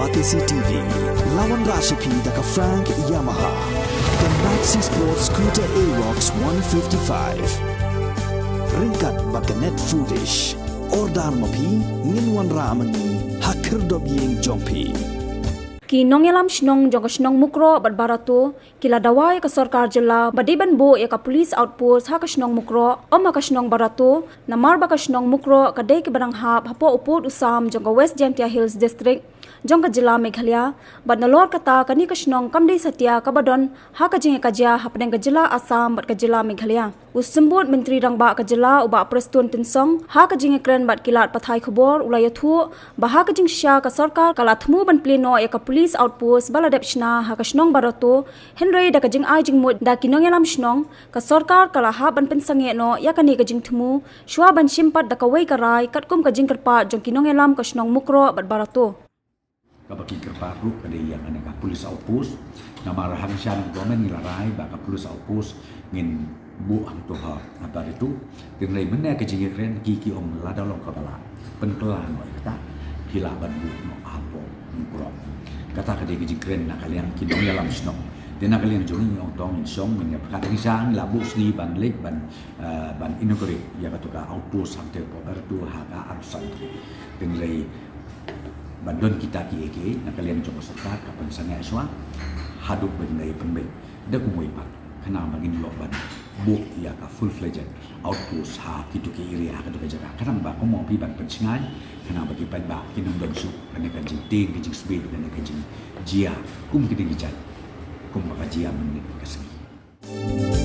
Batisi TV, lawan Rashipi daka Frank Yamaha, dan Maxi Sports Scooter Aerox 155. Ringkat baka net foodish, ordar mapi, nginwan ramani, hakir dobyeng jompi. Ki nongelam shnong jong shnong mukro bat barato kila dawai ka sarkar jilla badiban bo ya ka police outpost ha ka shnong mukro oma ka shnong barato namar ba ka shnong mukro ka dei ke barang hap hapo upod usam jong ka West Jamtia Hills district jong ka jilla Meghalaya bat nalor kata kani ka shnong kamdei satya ka badon ha ka jing ka ja hapdeng ka jilla Assam bat ka jilla Meghalaya usembut menteri rangba ka jilla uba prestun tinsong ha ka jing kren bat kilat pathai khobor ulaya thu bah ka jing sya ka sarkar kala thmu ban pleno ya ka police outpost baladep shna ha ka shnong barato henry da ka jing ai jing mut da kinong elam shnong ka sarkar kala ha ban pensange no ya ka ni ka jing thmu shwa ban shimpat da ka wei ka rai katkum ka jing kerpa jong kinong elam ka shnong mukro bat barato ka baki kerpa ru ka dei yang ka police outpost nama rahan shan government nilarai ba ka police outpost ngin bu ang to ha apa itu dengan mana ka jing kren ki om la da long ka bala pen kelan no kata gila ban bu no apo mukro kata ka digi kren na kalian kinong dalam snow dan kalian jong yang tong song men ya kata sang la bu sni ban lek ban inogre ya ka outpost sampai po tu ha ka arsan dengan bandon kita ki na kalian jong serta kapan sangai aswa hadup benai penbe da kumoi pak kana magin lo ban buk ya ka full fledged outpost ha kitu ki area ha ka jaga kadang ba ko mo pi ban pencingan kana bagi pan ba kinong don su kana ka jing ting ki jing speed kana ka jing jia kum ki ding jat kum ba jia men ka segi